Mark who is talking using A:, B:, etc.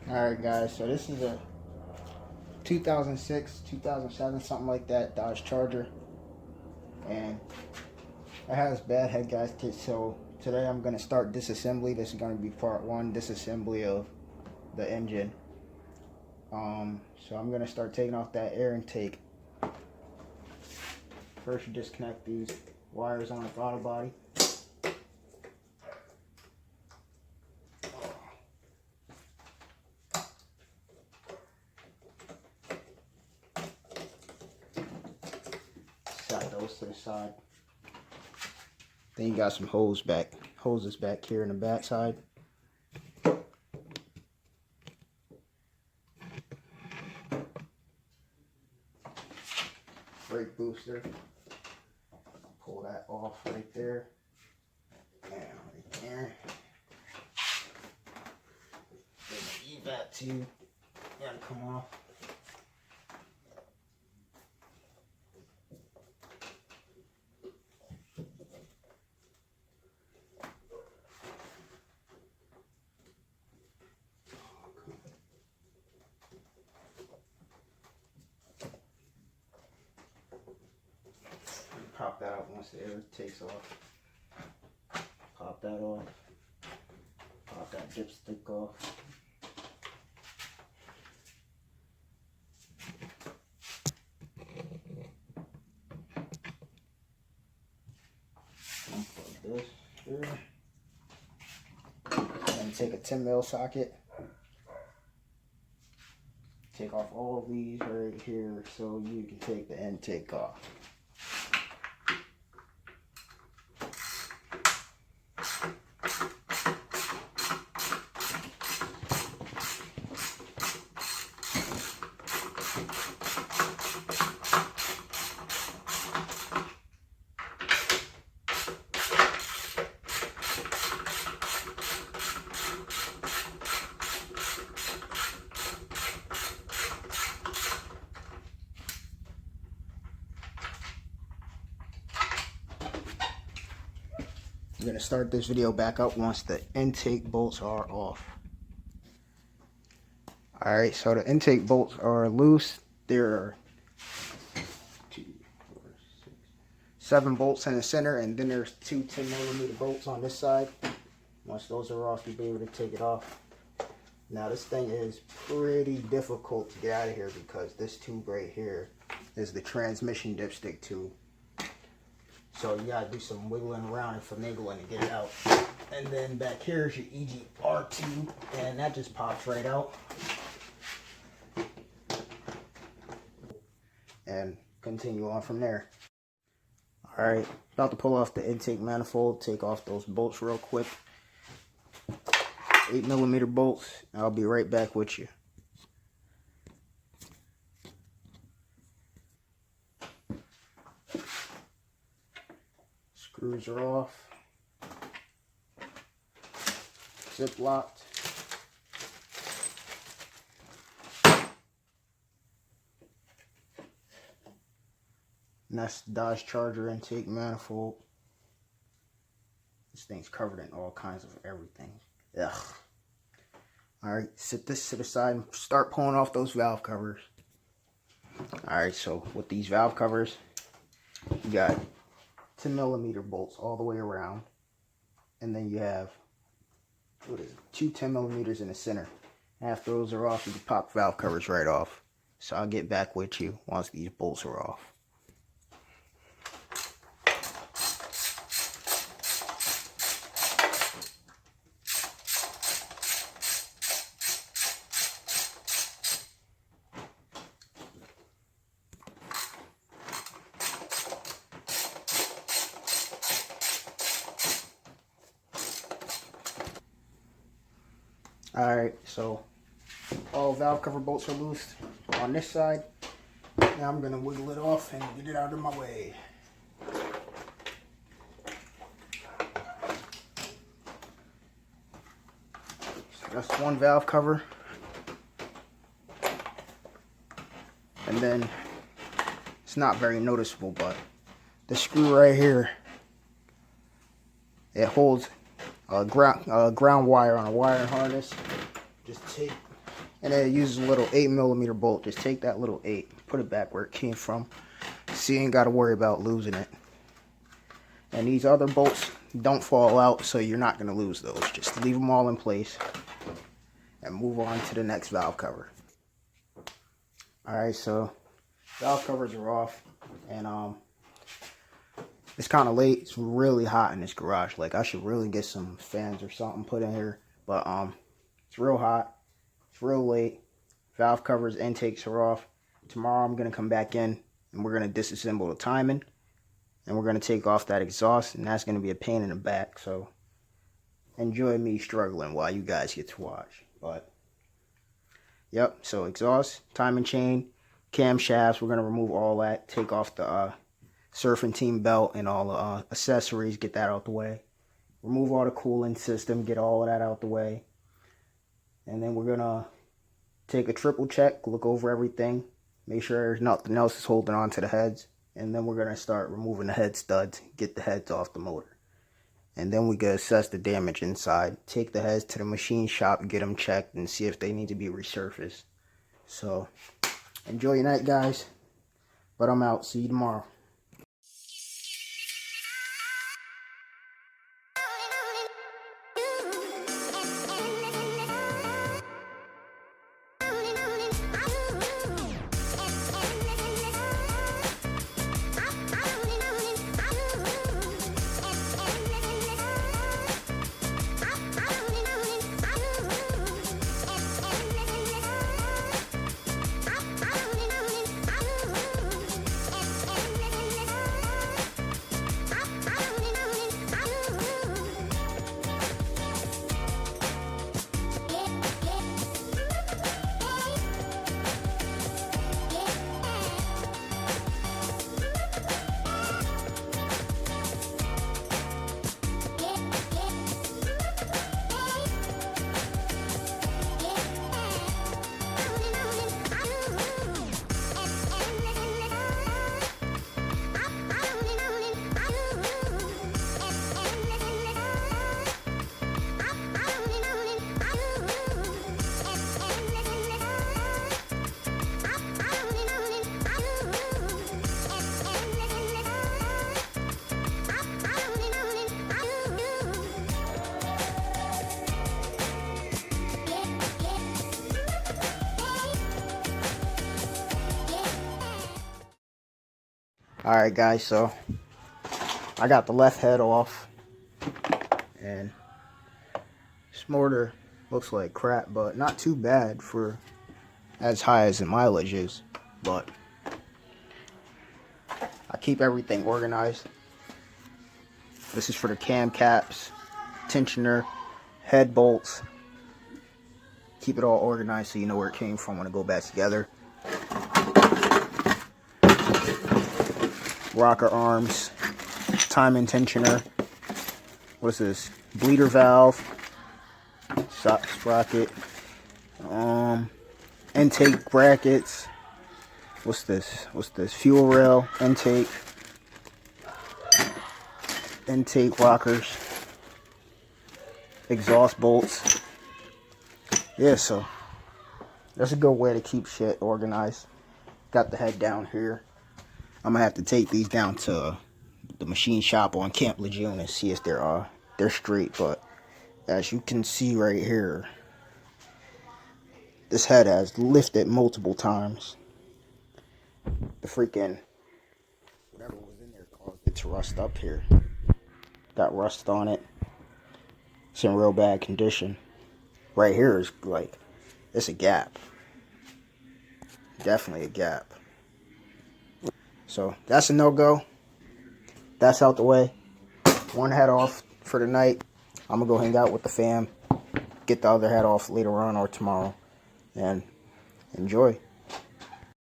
A: Alright guys, so this is a 2006, 2007, something like that, Dodge Charger. And it has bad head gasket, so today I'm going to start disassembly. This is going to be part one, disassembly of the engine. So I'm going to start taking off that air intake. First you disconnect these wires on the throttle body. Set those to the side. Then you got some hoses back here in the back side. Brake booster. Pull that off right there. And right there. Then the evac tube gotta come off. Pop that out once the air takes off. Pop that off. Pop that dipstick off. Unplug this here. And take a 10mm socket. Take off all of these right here so you can take the intake off. I'm going to start this video back up once the intake bolts are off. Alright, so the intake bolts are loose. There are 7 bolts in the center, and then there's 2 10mm bolts on this side. Once those are off, you'll be able to take it off. Now this thing is pretty difficult to get out of here because this tube right here is the transmission dipstick tube. So you gotta do some wiggling around and finagling to get it out. And then back here is your EGR tube, and that just pops right out. And continue on from there. Alright, about to pull off the intake manifold, take off those bolts real quick. 8mm bolts. I'll be right back with you. Screws are off. Zip locked. And that's the Dodge Charger intake manifold. This thing's covered in all kinds of everything. Ugh. Alright, set this to the side and start pulling off those valve covers. Alright, so with these valve covers, you got 10mm bolts all the way around, and then you have 2 10mm in the center. After those are off, you can pop valve covers right off. So I'll get back with you once these bolts are off. Alright, so all valve cover bolts are loose on this side. Now I'm going to wiggle it off and get it out of my way. So that's one valve cover. And then it's not very noticeable, but the screw right here, it holds a ground wire on a wire harness. Just take And then it uses a little 8mm bolt. Just take that little 8, put it back where it came from. So you ain't got to worry about losing it. And these other bolts don't fall out, so you're not going to lose those. Just leave them all in place and move on to the next valve cover. Alright, so valve covers are off, and it's kind of late. It's really hot in this garage. Like, I should really get some fans or something put in here, but it's real hot. It's real late. Valve covers, intakes are off. Tomorrow I'm going to come back in and we're going to disassemble the timing, and we're going to take off that exhaust, and that's going to be a pain in the back. So enjoy me struggling while you guys get to watch. But yep, so exhaust, timing chain, camshafts, we're going to remove all that, take off the surfing team belt and all the accessories, get that out the way. Remove all the cooling system, get all of that out the way. And then we're going to take a triple check, look over everything, make sure there's nothing else is holding on to the heads. And then we're going to start removing the head studs, get the heads off the motor. And then we can assess the damage inside, take the heads to the machine shop, get them checked, and see if they need to be resurfaced. So, enjoy your night, guys. But I'm out. See you tomorrow. Alright guys, so I got the left head off, and this motor looks like crap, but not too bad for as high as the mileage is. But I keep everything organized. This is for the cam caps, tensioner, head bolts. Keep it all organized so you know where it came from when it go back together. Rocker arms, timing tensioner. What's this? Bleeder valve, sock sprocket, intake brackets. What's this? Fuel rail, intake rockers, exhaust bolts. Yeah, so that's a good way to keep shit organized. Got the head down here. I'm gonna have to take these down to the machine shop on Camp Lejeune and see if they're straight. But as you can see right here, this head has lifted multiple times. The freaking whatever was in there caused it to rust up here. Got rust on it. It's in real bad condition. Right here is like, it's a gap. Definitely a gap. So that's a no-go. That's out the way. One head off for the night. I'm gonna go hang out with the fam. Get the other head off later on or tomorrow. And enjoy.